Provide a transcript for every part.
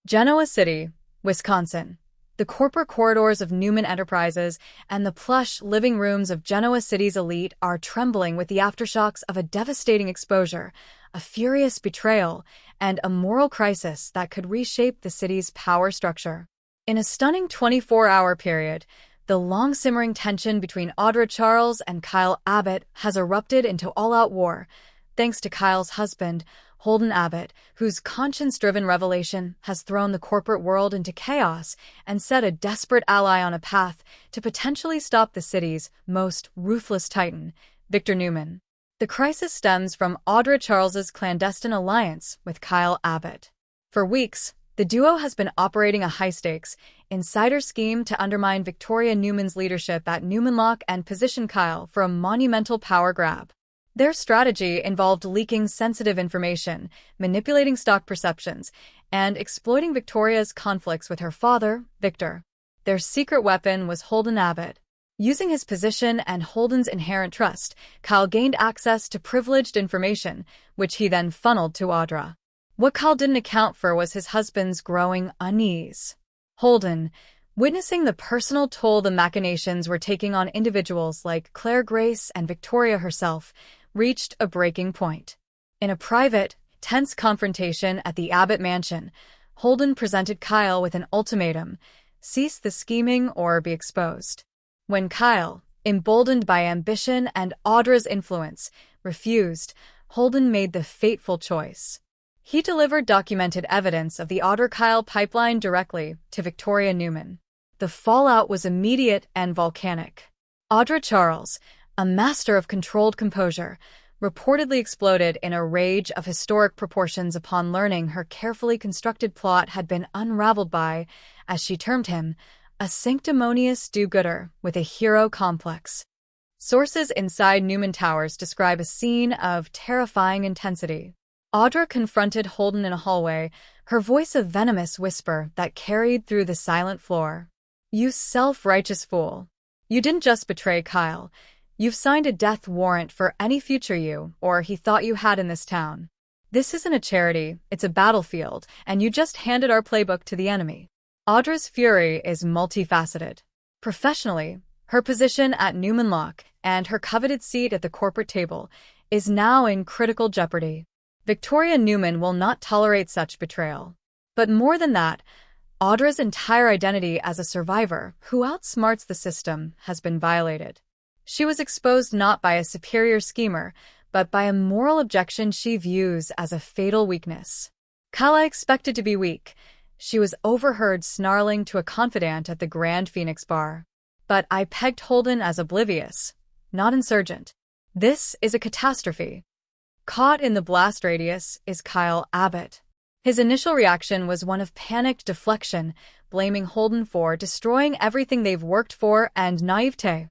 Genoa City, Wisconsin. The corporate corridors of Newman Enterprises and the plush living rooms of Genoa City's elite are trembling with the aftershocks of a devastating exposure, a furious betrayal, and a moral crisis that could reshape the city's power structure. In a stunning 24-hour period, the long-simmering tension between Audra Charles and Kyle Abbott has erupted into all-out war, thanks to Kyle's husband, Holden Abbott, whose conscience-driven revelation has thrown the corporate world into chaos and set a desperate ally on a path to potentially stop the city's most ruthless titan, Victor Newman. The crisis stems from Audra Charles's clandestine alliance with Kyle Abbott. For weeks, the duo has been operating a high-stakes, insider scheme to undermine Victoria Newman's leadership at Newman Lock and position Kyle for a monumental power grab. Their strategy involved leaking sensitive information, manipulating stock perceptions, and exploiting Victoria's conflicts with her father, Victor. Their secret weapon was Holden Abbott. Using his position and Holden's inherent trust, Kyle gained access to privileged information, which he then funneled to Audra. What Kyle didn't account for was his husband's growing unease. Holden, witnessing the personal toll the machinations were taking on individuals like Claire Grace and Victoria herself, reached a breaking point. In a private, tense confrontation at the Abbott mansion, Holden presented Kyle with an ultimatum: cease the scheming or be exposed. When Kyle, emboldened by ambition and Audra's influence, refused, Holden made the fateful choice. He delivered documented evidence of the Audra-Kyle pipeline directly to Victoria Newman. The fallout was immediate and volcanic. Audra Charles, a master of controlled composure, reportedly exploded in a rage of historic proportions upon learning her carefully constructed plot had been unraveled by, as she termed him, a sanctimonious do-gooder with a hero complex. Sources inside Newman Towers describe a scene of terrifying intensity. Audra confronted Holden in a hallway, her voice a venomous whisper that carried through the silent floor. "You self-righteous fool. You didn't just betray Kyle. You've signed a death warrant for any future you or he thought you had in this town. This isn't a charity, it's a battlefield, and you just handed our playbook to the enemy." Audra's fury is multifaceted. Professionally, her position at Newman Lock and her coveted seat at the corporate table is now in critical jeopardy. Victoria Newman will not tolerate such betrayal. But more than that, Audra's entire identity as a survivor who outsmarts the system has been violated. She was exposed not by a superior schemer, but by a moral objection she views as a fatal weakness. Kyle expected to be weak. She was overheard snarling to a confidant at the Grand Phoenix bar. But I pegged Holden as oblivious, not insurgent. This is a catastrophe. Caught in the blast radius is Kyle Abbott. His initial reaction was one of panicked deflection, blaming Holden for destroying everything they've worked for and naivete.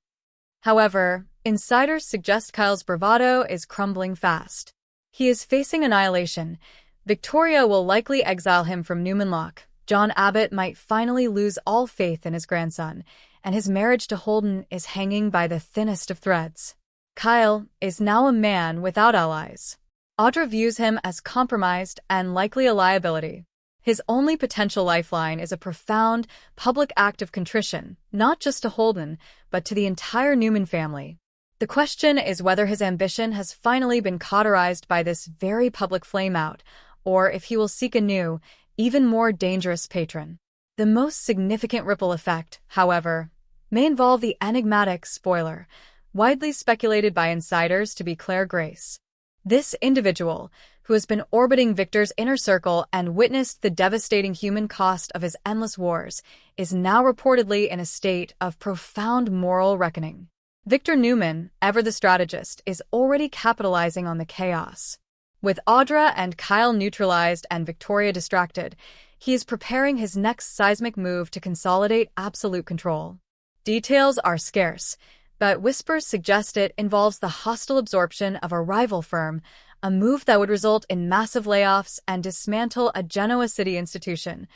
However, insiders suggest Kyle's bravado is crumbling fast. He is facing annihilation. Victoria will likely exile him from Newman Lock. John Abbott might finally lose all faith in his grandson, and his marriage to Holden is hanging by the thinnest of threads. Kyle is now a man without allies. Audra views him as compromised and likely a liability. His only potential lifeline is a profound, public act of contrition, not just to Holden, but to the entire Newman family. The question is whether his ambition has finally been cauterized by this very public flameout, or if he will seek a new, even more dangerous patron. The most significant ripple effect, however, may involve the enigmatic spoiler, widely speculated by insiders to be Claire Grace. This individual, who has been orbiting Victor's inner circle and witnessed the devastating human cost of his endless wars, is now reportedly in a state of profound moral reckoning. Victor Newman, ever the strategist, is already capitalizing on the chaos. With Audra and Kyle neutralized and Victoria distracted, he is preparing his next seismic move to consolidate absolute control. Details are scarce, but whispers suggest it involves the hostile absorption of a rival firm, a move that would result in massive layoffs and dismantle a Genoa City institution,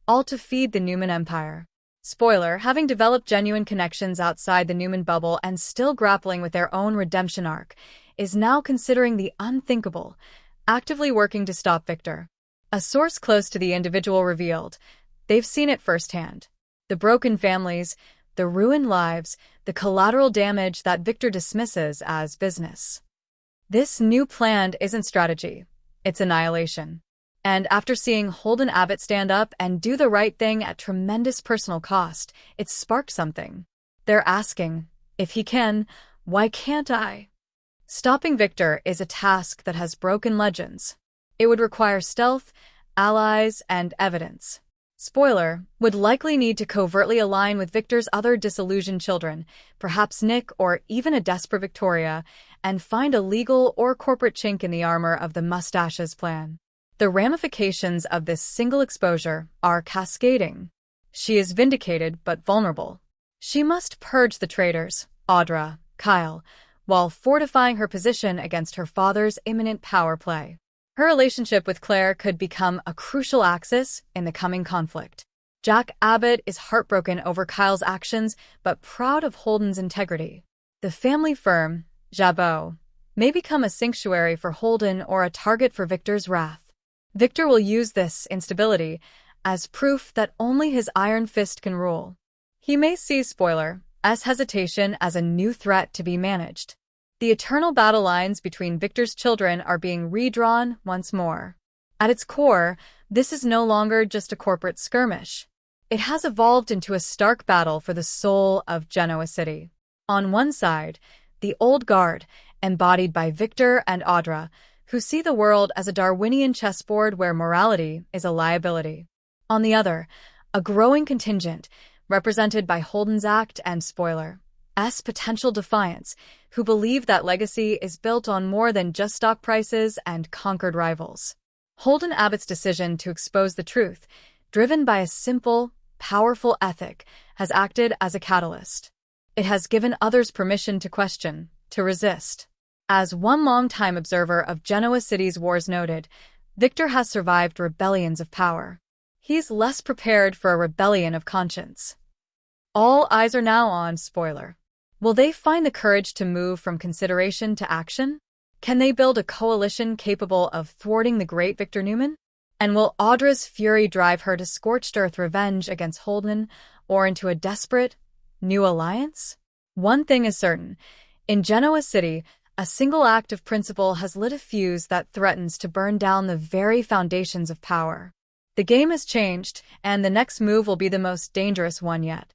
all to feed the Newman empire. Spoiler, having developed genuine connections outside the Newman bubble and still grappling with their own redemption arc, is now considering the unthinkable, actively working to stop Victor. A source close to the individual revealed, they've seen it firsthand. The broken families, the ruined lives, the collateral damage that Victor dismisses as business. This new plan isn't strategy, it's annihilation. And after seeing Holden Abbott stand up and do the right thing at tremendous personal cost, it sparked something. They're asking, if he can, why can't I? Stopping Victor is a task that has broken legends. It would require stealth, allies, and evidence. Spoiler, would likely need to covertly align with Victor's other disillusioned children, perhaps Nick or even a desperate Victoria, and find a legal or corporate chink in the armor of the Mustaches plan. The ramifications of this single exposure are cascading. She is vindicated but vulnerable. She must purge the traitors, Audra, Kyle, while fortifying her position against her father's imminent power play. Her relationship with Claire could become a crucial axis in the coming conflict. Jack Abbott is heartbroken over Kyle's actions but proud of Holden's integrity. The family firm, Jabot, may become a sanctuary for Holden or a target for Victor's wrath. Victor will use this instability as proof that only his iron fist can rule. He may see, spoiler, as hesitation as a new threat to be managed. The eternal battle lines between Victor's children are being redrawn once more. At its core, this is no longer just a corporate skirmish. It has evolved into a stark battle for the soul of Genoa City. On one side, the old guard, embodied by Victor and Audra, who see the world as a Darwinian chessboard where morality is a liability. On the other, a growing contingent, represented by Holden's act and spoiler, potential defiance, who believe that legacy is built on more than just stock prices and conquered rivals. Holden Abbott's decision to expose the truth, driven by a simple, powerful ethic, has acted as a catalyst. It has given others permission to question, to resist. As one longtime observer of Genoa City's wars noted, Victor has survived rebellions of power. He's less prepared for a rebellion of conscience. All eyes are now on, spoiler. Will they find the courage to move from consideration to action? Can they build a coalition capable of thwarting the great Victor Newman? And will Audra's fury drive her to scorched earth revenge against Holden or into a desperate, new alliance? One thing is certain. In Genoa City, a single act of principle has lit a fuse that threatens to burn down the very foundations of power. The game has changed, and the next move will be the most dangerous one yet.